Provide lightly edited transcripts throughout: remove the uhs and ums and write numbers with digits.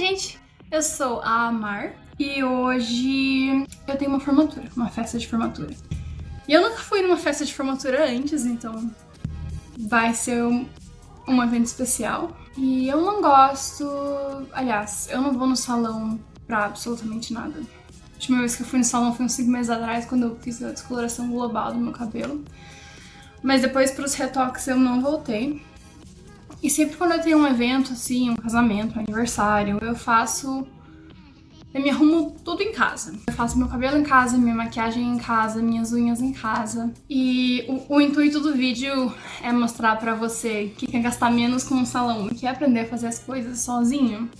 gente! Eu sou a Amar e hoje eu tenho uma formatura, uma festa de formatura. E eu nunca fui numa festa de formatura antes, então vai ser um evento especial. E eu não gosto... Aliás, eu não vou no salão pra absolutamente nada. A última vez que eu fui no salão foi uns 5 meses atrás, quando eu fiz a descoloração global do meu cabelo. Mas depois, pros retoques, eu não voltei. E sempre quando eu tenho um evento, assim, um casamento, um aniversário, eu me arrumo tudo em casa. Eu faço meu cabelo em casa, minha maquiagem em casa, minhas unhas em casa. E o intuito do vídeo é mostrar pra você que quer gastar menos com um salão e quer aprender a fazer as coisas sozinho.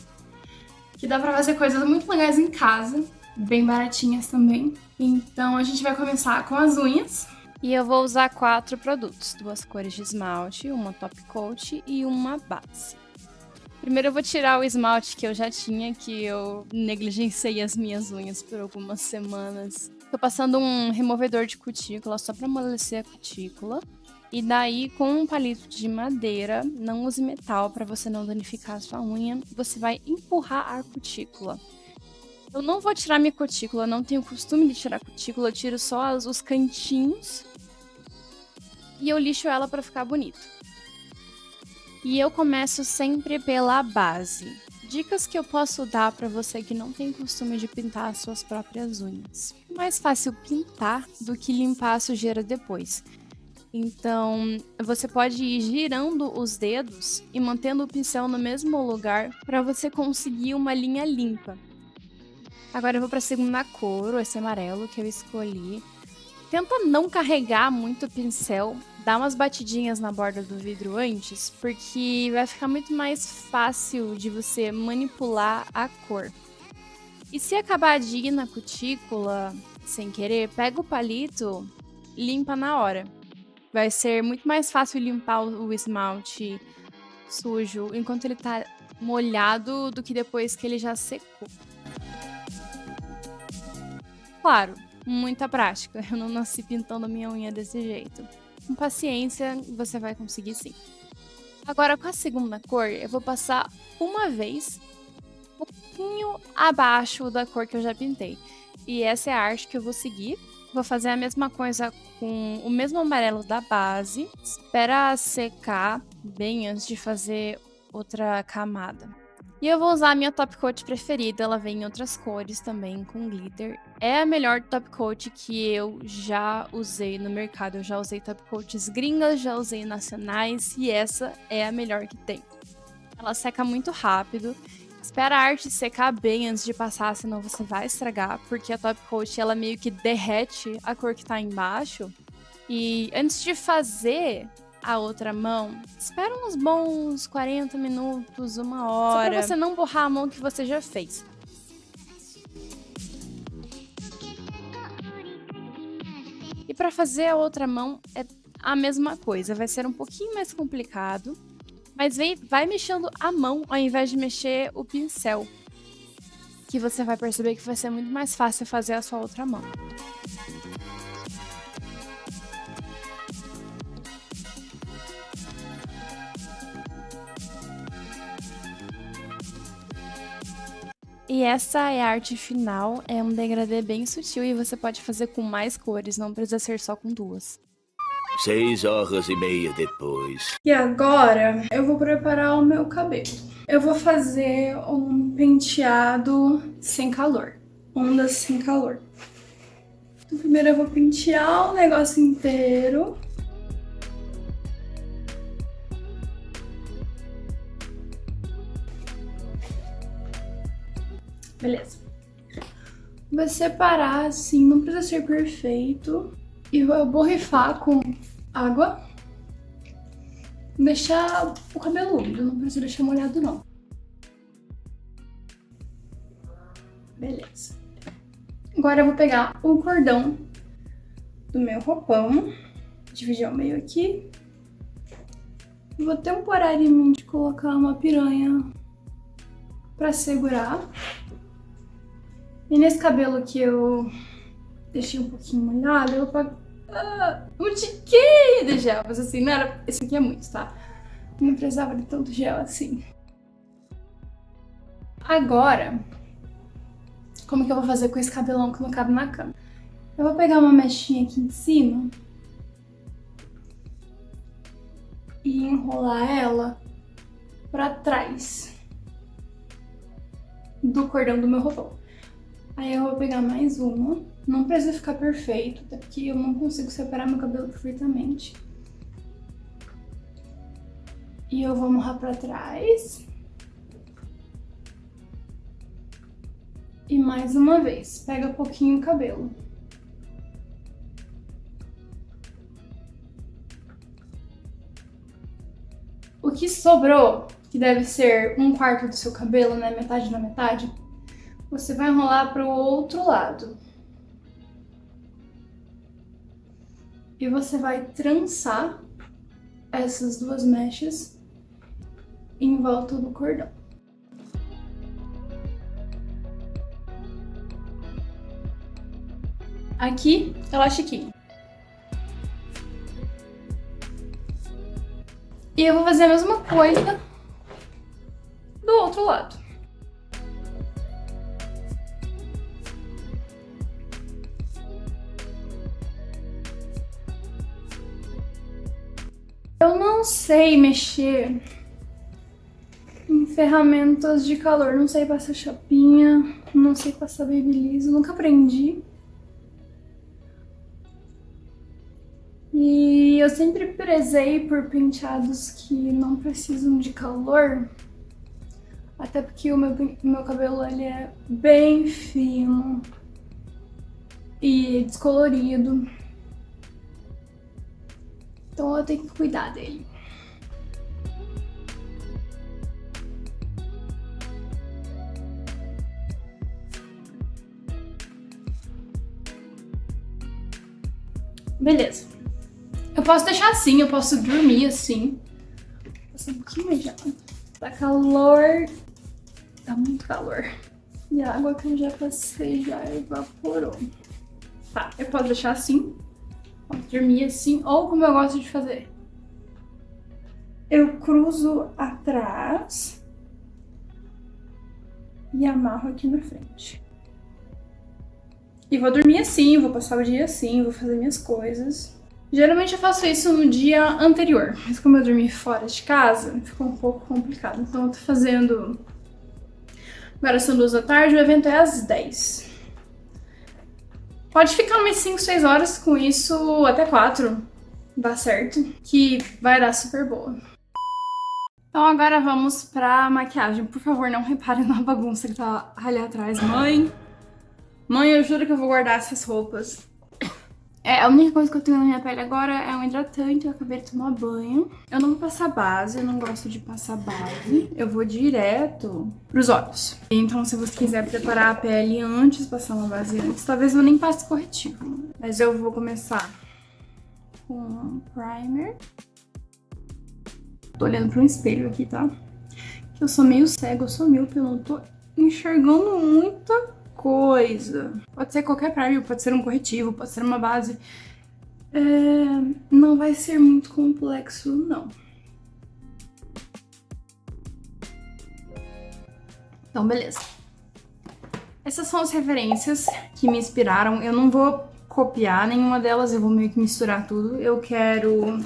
Que dá pra fazer coisas muito legais em casa, bem baratinhas também. Então a gente vai começar com as unhas. E eu vou usar 4 produtos, 2 cores de esmalte, uma top coat e uma base. Primeiro eu vou tirar o esmalte que eu já tinha, que eu negligenciei as minhas unhas por algumas semanas. Tô passando um removedor de cutícula só pra amolecer a cutícula. E daí, com um palito de madeira, não use metal para você não danificar a sua unha, você vai empurrar a cutícula. Eu não vou tirar minha cutícula, não tenho costume de tirar cutícula, eu tiro só os cantinhos e eu lixo ela para ficar bonito. E eu começo sempre pela base. Dicas que eu posso dar para você que não tem costume de pintar as suas próprias unhas. É mais fácil pintar do que limpar a sujeira depois. Então, você pode ir girando os dedos e mantendo o pincel no mesmo lugar para você conseguir uma linha limpa. Agora eu vou para a segunda cor, esse amarelo que eu escolhi. Tenta não carregar muito o pincel, dá umas batidinhas na borda do vidro antes, porque vai ficar muito mais fácil de você manipular a cor. E se acabar de ir na cutícula sem querer, pega o palito, limpa na hora. Vai ser muito mais fácil limpar o esmalte sujo enquanto ele tá molhado do que depois que ele já secou. Claro, muita prática. Eu não nasci pintando a minha unha desse jeito. Com paciência, você vai conseguir sim. Agora, com a segunda cor, eu vou passar uma vez um pouquinho abaixo da cor que eu já pintei. E essa é a arte que eu vou seguir. Vou fazer a mesma coisa com o mesmo amarelo da base. Espera secar bem antes de fazer outra camada. E eu vou usar a minha top coat preferida, ela vem em outras cores também, com glitter. É a melhor top coat que eu já usei no mercado. Eu já usei top coats gringas, já usei nacionais e essa é a melhor que tem. Ela seca muito rápido. Espera a arte secar bem antes de passar, senão você vai estragar, porque a top coat ela meio que derrete a cor que tá embaixo. E antes de fazer a outra mão, espera uns bons 40 minutos, 1 hora, só pra você não borrar a mão que você já fez. E pra fazer a outra mão é a mesma coisa, vai ser um pouquinho mais complicado, mas vai mexendo a mão ao invés de mexer o pincel, que você vai perceber que vai ser muito mais fácil fazer a sua outra mão. E essa é a arte final, é um degradê bem sutil e você pode fazer com mais cores, não precisa ser só com 2. 6h30 depois. E agora eu vou preparar o meu cabelo. Eu vou fazer um penteado sem calor, ondas sem calor. Então, primeiro eu vou pentear o negócio inteiro. Beleza. Vou separar assim, não precisa ser perfeito. E vou borrifar com água. Deixar o cabelo úmido, não precisa deixar molhado não. Beleza. Agora eu vou pegar o cordão do meu roupão, dividir ao meio aqui. E vou temporariamente colocar uma piranha pra segurar. E nesse cabelo que eu deixei um pouquinho molhado, eu vou um tiquinho de gel, mas assim, não era... Esse aqui é muito, tá? Não precisava de tanto gel assim. Agora, como que eu vou fazer com esse cabelão que não cabe na cama? Eu vou pegar uma mechinha aqui em cima e enrolar ela pra trás do cordão do meu roupão. Aí eu vou pegar mais uma. Não precisa ficar perfeito, até porque eu não consigo separar meu cabelo perfeitamente. E eu vou amarrar pra trás. E mais uma vez, pega pouquinho o cabelo. O que sobrou, que deve ser 1/4 do seu cabelo, né? Metade na metade, você vai enrolar para o outro lado. E você vai trançar essas duas mechas em volta do cordão. Aqui, elastiquinho. E eu vou fazer a mesma coisa do outro lado. Eu não sei mexer em ferramentas de calor. Não sei passar chapinha, não sei passar babyliss, nunca aprendi. E eu sempre prezei por penteados que não precisam de calor. Até porque o meu cabelo ele é bem fino e descolorido. Então eu tenho que cuidar dele. Beleza. Eu posso deixar assim, eu posso dormir assim. Passar um pouquinho mais de água. Tá calor. Tá muito calor. E a água que eu já passei já evaporou. Tá, eu posso deixar assim. Posso dormir assim, ou como eu gosto de fazer. Eu cruzo atrás e amarro aqui na frente. E vou dormir assim, vou passar o dia assim, vou fazer minhas coisas. Geralmente eu faço isso no dia anterior, mas como eu dormi fora de casa, ficou um pouco complicado. Então eu tô fazendo... Agora são 2 da tarde, o evento é às 10. Pode ficar umas 5, 6 horas com isso, até 4, dá certo, que vai dar super boa. Então agora vamos pra maquiagem. Por favor, não reparem na bagunça que tá ali atrás. Mãe, eu juro que eu vou guardar essas roupas. A única coisa que eu tenho na minha pele agora é um hidratante, eu acabei de tomar banho. Eu não vou passar base, eu não gosto de passar base. Eu vou direto pros olhos. Então se você quiser preparar a pele antes, passar uma base antes, talvez eu nem passe corretivo. Mas eu vou começar com um primer. Tô olhando pra um espelho aqui, tá? Que eu sou meio cega, eu sou míope, eu não tô enxergando muita coisa. Pode ser qualquer primer, pode ser um corretivo, pode ser uma base. Não vai ser muito complexo, não. Então, beleza. Essas são as referências que me inspiraram. Eu não vou copiar nenhuma delas, eu vou meio que misturar tudo. Eu quero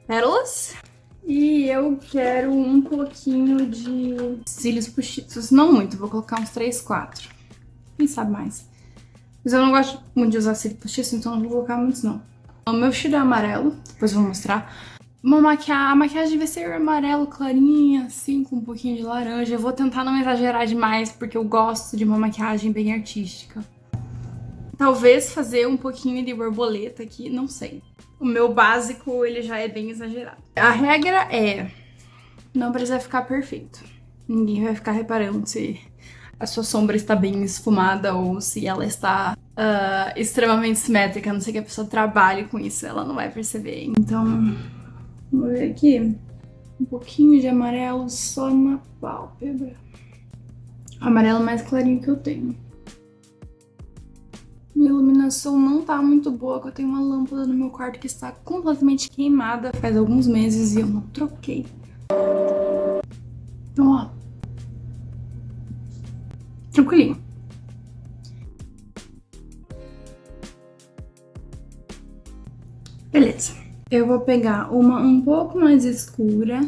pérolas. E eu quero um pouquinho de cílios postiços. Não muito, vou colocar uns 3, 4. Quem sabe mais. Mas eu não gosto muito de usar cílios postiços, então não vou colocar muitos, não. O meu vestido é amarelo, depois eu vou mostrar. A maquiagem vai ser amarelo clarinha, assim, com um pouquinho de laranja. Eu vou tentar não exagerar demais, porque eu gosto de uma maquiagem bem artística. Talvez fazer um pouquinho de borboleta aqui, não sei. O meu básico, ele já é bem exagerado. A regra é, não precisa ficar perfeito. Ninguém vai ficar reparando se a sua sombra está bem esfumada ou se ela está extremamente simétrica. A não sei que a pessoa trabalhe com isso, ela não vai perceber. Então, vamos ver aqui. Um pouquinho de amarelo só na pálpebra. O amarelo mais clarinho que eu tenho. Minha iluminação não tá muito boa, porque eu tenho uma lâmpada no meu quarto que está completamente queimada faz alguns meses e eu não troquei. Então, ó. Tranquilinho. Beleza. Eu vou pegar uma um pouco mais escura.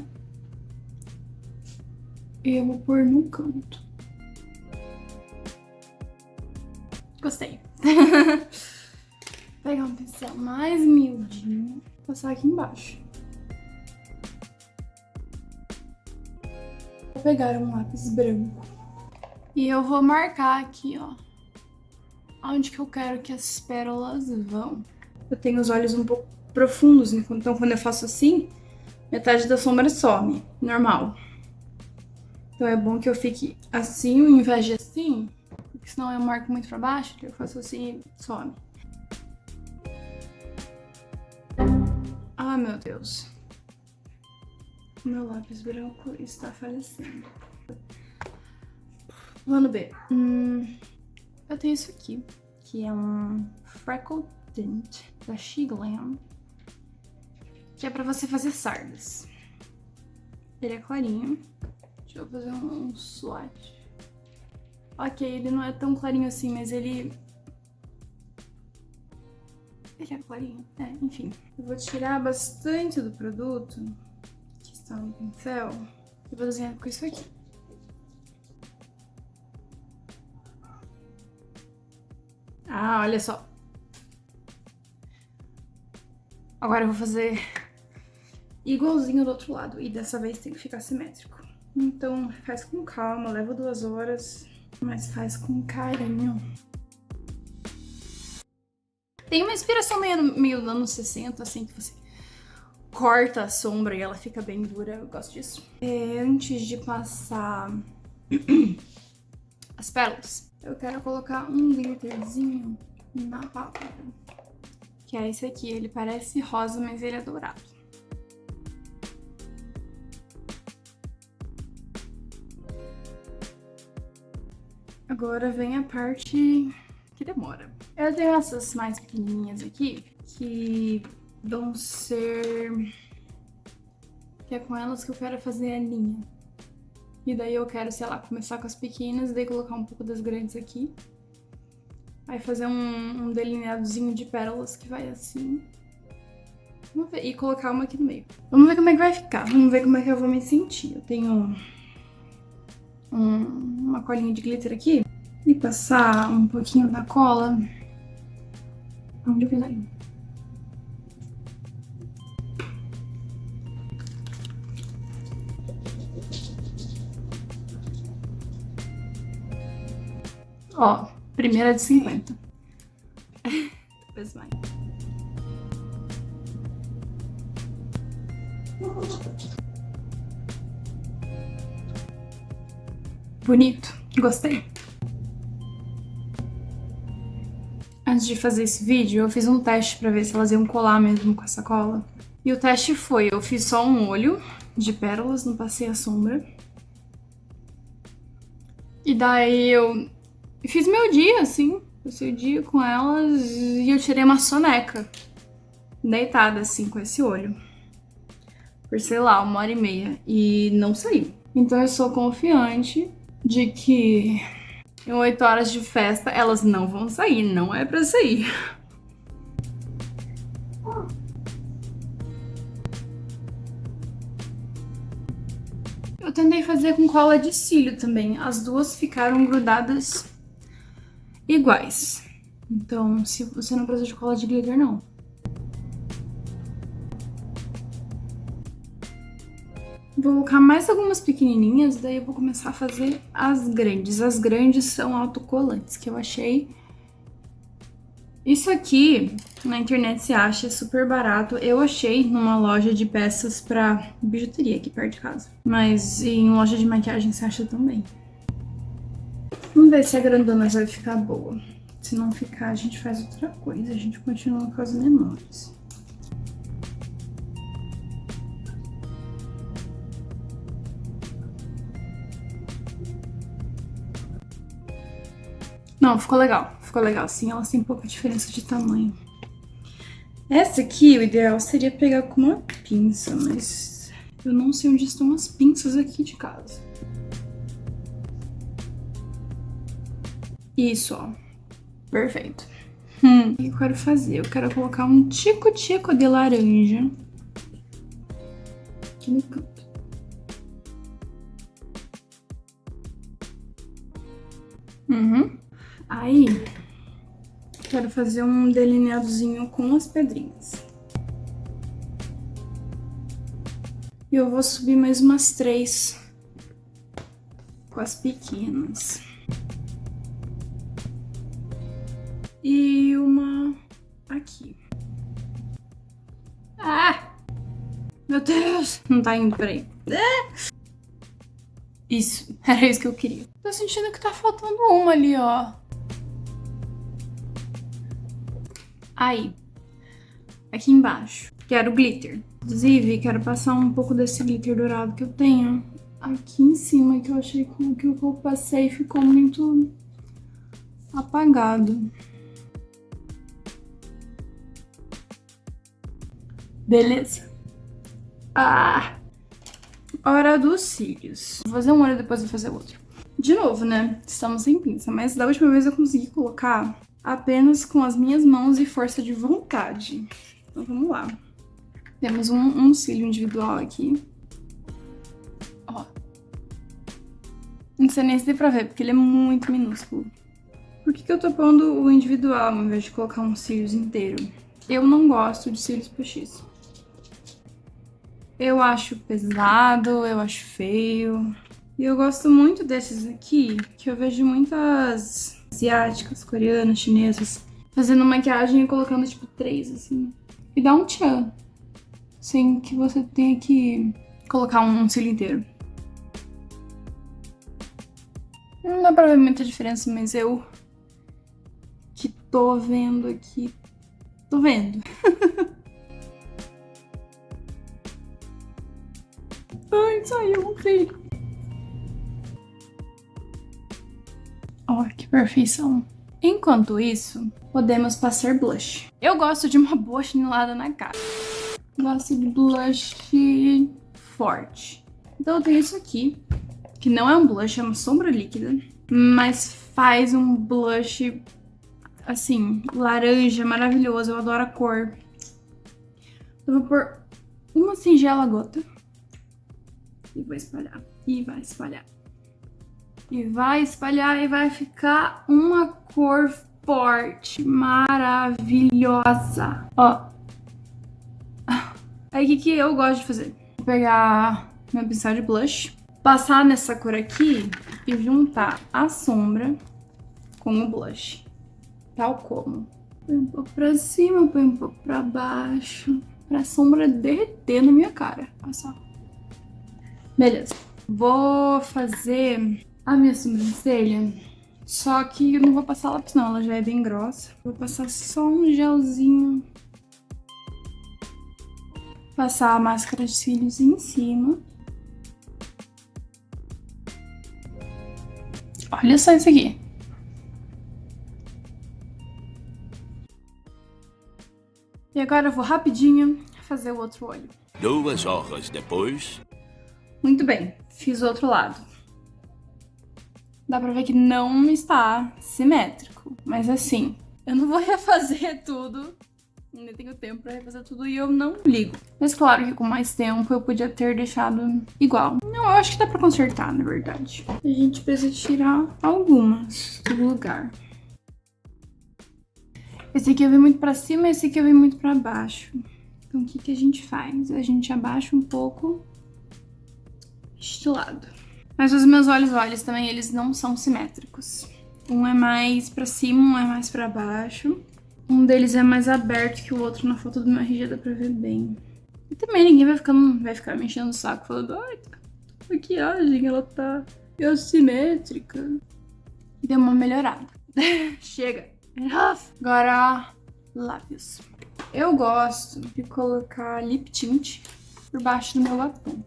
E eu vou pôr no canto. Gostei. Pegar um pincel mais miudinho. Passar aqui embaixo. Vou pegar um lápis branco. E eu vou marcar aqui, ó. Onde que eu quero que as pérolas vão. Eu tenho os olhos um pouco profundos, então quando eu faço assim, metade da sombra some, normal. Então é bom que eu fique assim, ao invés de assim, porque senão eu marco muito pra baixo, eu faço assim e some. Ah, meu Deus. O meu lápis branco está falecendo. Plano B. Eu tenho isso aqui, que é um Freckle Tint da Shiglam, que é pra você fazer sardas. Ele é clarinho. Deixa eu fazer um swatch. Ok, ele não é tão clarinho assim, mas ele é clarinho. Enfim. Eu vou tirar bastante do produto que está no pincel e vou desenhar com isso aqui. Ah, olha só. Agora eu vou fazer igualzinho do outro lado. E dessa vez tem que ficar simétrico. Então faz com calma, leva 2 horas, mas faz com carinho. Tem uma inspiração meio dos anos 60, assim, que você corta a sombra e ela fica bem dura. Eu gosto disso. Antes de passar as pérolas, eu quero colocar um glitterzinho na pálpebra. Que é esse aqui, ele parece rosa, mas ele é dourado. Agora vem a parte que demora. Eu tenho essas mais pequenininhas aqui, que vão ser... que é com elas que eu quero fazer a linha. E daí eu quero, sei lá, começar com as pequenas, daí colocar um pouco das grandes aqui. Aí fazer um delineadozinho de pérolas que vai assim. Vamos ver. E colocar uma aqui no meio. Vamos ver como é que vai ficar. Vamos ver como é que eu vou me sentir. Eu tenho uma colinha de glitter aqui. E passar um pouquinho da cola. Onde eu fiz aí? Ó, primeira de 50. Depois vai. Bonito, gostei. Antes de fazer esse vídeo, eu fiz um teste pra ver se elas iam colar mesmo com essa cola. E o teste foi, eu fiz só um olho de pérolas, não passei a sombra. E daí eu fiz meu dia, assim, passei o dia com elas e eu tirei uma soneca. Deitada, assim, com esse olho. Por, sei lá, 1h30. E não saí. Então eu sou confiante de que em 8 horas de festa elas não vão sair. Não é pra sair. Eu tentei fazer com cola de cílio também. As duas ficaram grudadas iguais. Então, se você não precisa de cola de glitter, não. Vou colocar mais algumas pequenininhas, daí eu vou começar a fazer as grandes. As grandes são autocolantes, que eu achei. Isso aqui, na internet se acha super barato. Eu achei numa loja de peças pra bijuteria aqui perto de casa. Mas em loja de maquiagem se acha também. Vamos ver se a grandona vai ficar boa. Se não ficar, a gente faz outra coisa. A gente continua com as menores. Não, ficou legal. Ficou legal, sim. Elas têm pouca diferença de tamanho. Essa aqui, o ideal seria pegar com uma pinça, mas eu não sei onde estão as pinças aqui de casa. Isso, ó. Perfeito. O que eu quero fazer? Eu quero colocar um tico-tico de laranja aqui no canto. Aí, quero fazer um delineadozinho com as pedrinhas. E eu vou subir mais umas 3 com as pequenas. E uma aqui. Ah! Meu Deus! Não tá indo, peraí. Isso, era isso que eu queria. Tô sentindo que tá faltando uma ali, ó. Aí, aqui embaixo, quero glitter. Inclusive, quero passar um pouco desse glitter dourado que eu tenho aqui em cima, que eu achei que o que eu passei ficou muito apagado. Beleza. Hora dos cílios. Vou fazer um olho, depois vou fazer outro. De novo, né? Estamos sem pinça, mas da última vez eu consegui colocar apenas com as minhas mãos e força de vontade. Então vamos lá. Temos um cílio individual aqui. Ó. Não sei nem se dá pra ver, porque ele é muito minúsculo. Por que eu tô pondo o individual ao invés de colocar um cílios inteiro? Eu não gosto de cílios postiços. Eu acho pesado, eu acho feio. E eu gosto muito desses aqui, que eu vejo muitas asiáticas, coreanas, chinesas, fazendo maquiagem e colocando tipo 3, assim. E dá um tchan. Sem que você tenha que colocar um cílio inteiro. Não dá pra ver muita diferença, mas eu que tô vendo aqui, tô vendo. Ai, saiu um cílio. Ó, que perfeição. Enquanto isso, podemos passar blush. Eu gosto de uma boa chinelada na cara. Gosto de blush forte. Então eu tenho isso aqui, que não é um blush, é uma sombra líquida, mas faz um blush, assim, laranja, maravilhoso. Eu adoro a cor. Eu vou pôr uma singela gota. E vou espalhar. E vai espalhar. E vai espalhar e vai ficar uma cor forte, maravilhosa. Ó. Aí o que eu gosto de fazer? Vou pegar meu pincel de blush, passar nessa cor aqui e juntar a sombra com o blush. Tal como. Põe um pouco pra cima, põe um pouco pra baixo, pra sombra derreter na minha cara. Olha só. Beleza. Vou fazer a minha sobrancelha, só que eu não vou passar lápis não, ela já é bem grossa. Vou passar só um gelzinho. Passar a máscara de cílios em cima. Olha só isso aqui. E agora eu vou rapidinho fazer o outro olho. 2 horas depois. Muito bem, fiz o outro lado. Dá pra ver que não está simétrico, mas assim, eu não vou refazer tudo. Ainda tenho tempo pra refazer tudo e eu não ligo. Mas claro que com mais tempo eu podia ter deixado igual. Não, eu acho que dá pra consertar, na verdade. A gente precisa tirar algumas do lugar. Esse aqui eu vi muito pra cima, esse aqui eu vi muito pra baixo. Então o que a gente faz? A gente abaixa um pouco este lado. Mas os meus olhos também, eles não são simétricos. Um é mais pra cima, um é mais pra baixo. Um deles é mais aberto que o outro. Na foto do meu RG dá pra ver bem. E também ninguém vai ficar me enchendo o saco falando: ai, a maquiagem, ela tá assimétrica. Deu uma melhorada. Chega. Enough. Agora, lábios. Eu gosto de colocar lip tint por baixo do meu batom.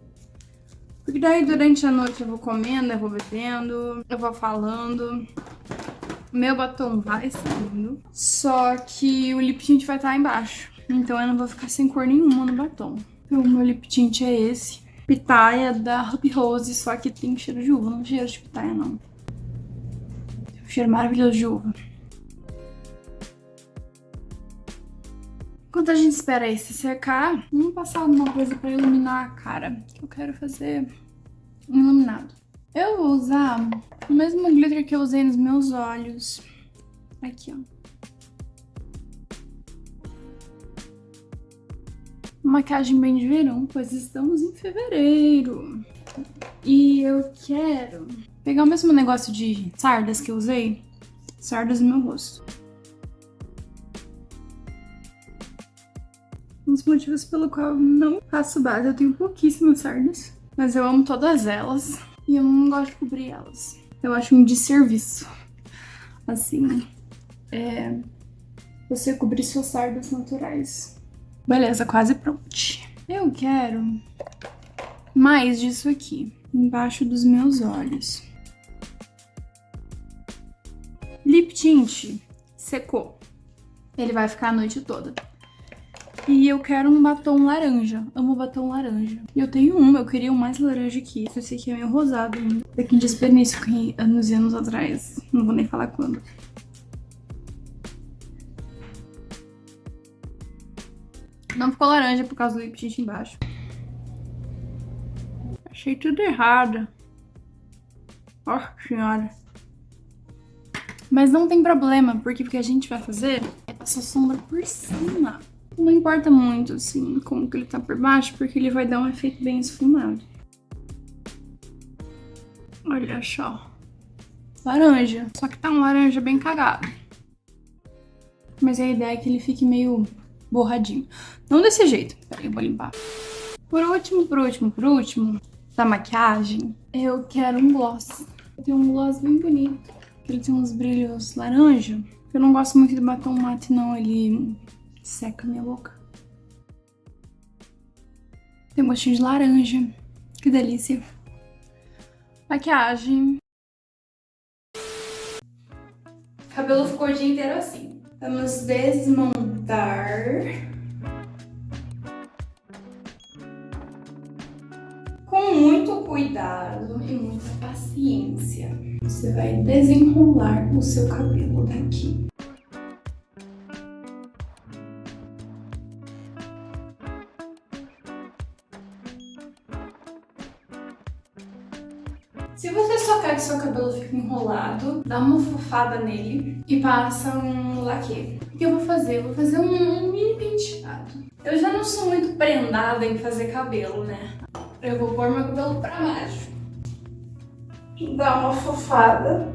Porque daí durante a noite eu vou comendo, eu vou bebendo, eu vou falando. Meu batom vai saindo, só que o lip tint vai estar embaixo. Então eu não vou ficar sem cor nenhuma no batom. Então o meu lip tint é esse. Pitaia da Ruby Rose, só que tem cheiro de uva, não cheiro de pitaia não. Cheiro maravilhoso de uva. Enquanto a gente espera esse secar, vamos passar uma coisa pra iluminar a cara. Eu quero fazer um iluminado. Eu vou usar o mesmo glitter que eu usei nos meus olhos. Aqui, ó. Maquiagem bem de verão, pois estamos em fevereiro. E eu quero pegar o mesmo negócio de sardas que eu usei. Sardas no meu rosto. Um dos motivos pelo qual eu não faço base. Eu tenho pouquíssimas sardas, mas eu amo todas elas. E eu não gosto de cobrir elas. Eu acho um desserviço. Assim, você cobrir suas sardas naturais. Beleza, quase pronto. Eu quero mais disso aqui, embaixo dos meus olhos. Lip tint secou. Ele vai ficar a noite toda. E eu quero um batom laranja. Amo batom laranja. E eu tenho um, eu queria um mais laranja que isso. Esse aqui é meio rosado ainda. Daqui de desperdício que anos e anos atrás. Não vou nem falar quando. Não ficou laranja por causa do lip tint embaixo. Achei tudo errado. Nossa senhora. Mas não tem problema, porque o que a gente vai fazer é passar sombra por cima. Não importa muito, assim, como que ele tá por baixo, porque ele vai dar um efeito bem esfumado. Olha só. Laranja. Só que tá um laranja bem cagado. Mas a ideia é que ele fique meio borradinho. Não desse jeito. Peraí, eu vou limpar. Por último, da maquiagem, eu quero um gloss. Eu tenho um gloss bem bonito. Ele tem uns brilhos laranja. Eu não gosto muito de batom mate, não. Ele seca minha boca. Tem um gostinho de laranja. Que delícia. Maquiagem. O cabelo ficou o dia inteiro assim. Vamos desmontar. Com muito cuidado e muita paciência, você vai desenrolar o seu cabelo daqui. Se você só quer que seu cabelo fique enrolado, dá uma fofada nele e passa um laque. O que eu vou fazer? Eu vou fazer um mini penteado. Eu já não sou muito prendada em fazer cabelo, né? Eu vou pôr meu cabelo pra baixo. Dar uma fofada.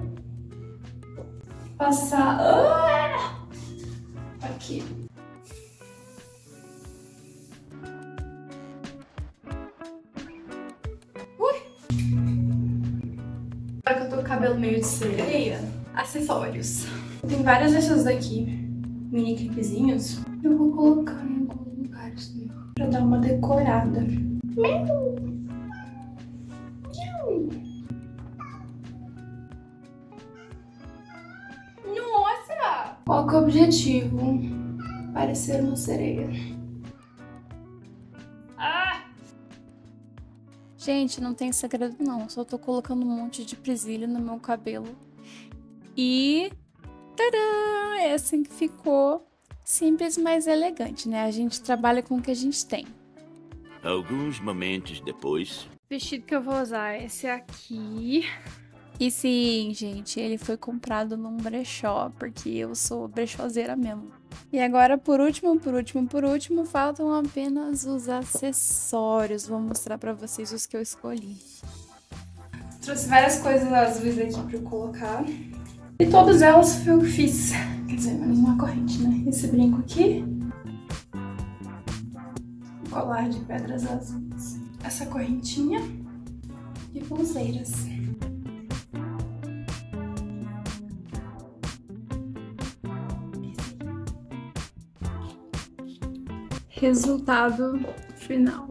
Passar... aqui. Agora que eu tô com o cabelo meio de sereia, acessórios. Tem vários desses daqui, mini clipezinhos. Eu vou colocar em alguns lugares pra dar uma decorada. Nossa! Qual que é o objetivo? Parecer uma sereia. Gente, não tem segredo não, só tô colocando um monte de presilha no meu cabelo. E... tadã! É assim que ficou. Simples, mas elegante, né? A gente trabalha com o que a gente tem. Alguns momentos depois. O vestido que eu vou usar é esse aqui. E sim, gente, ele foi comprado num brechó, porque eu sou brechózeira mesmo. E agora, por último, faltam apenas os acessórios. Vou mostrar pra vocês os que eu escolhi. Trouxe várias coisas azuis aqui pra eu colocar. E todas elas foi eu que fiz. Quer dizer, menos uma corrente, né? Esse brinco aqui. Um colar de pedras azuis. Essa correntinha. E pulseiras. Resultado final.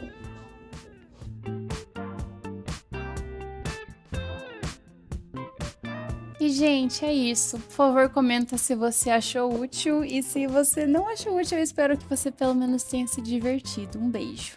E, gente, é isso. Por favor, comenta se você achou útil. E se você não achou útil, eu espero que você pelo menos tenha se divertido. Um beijo.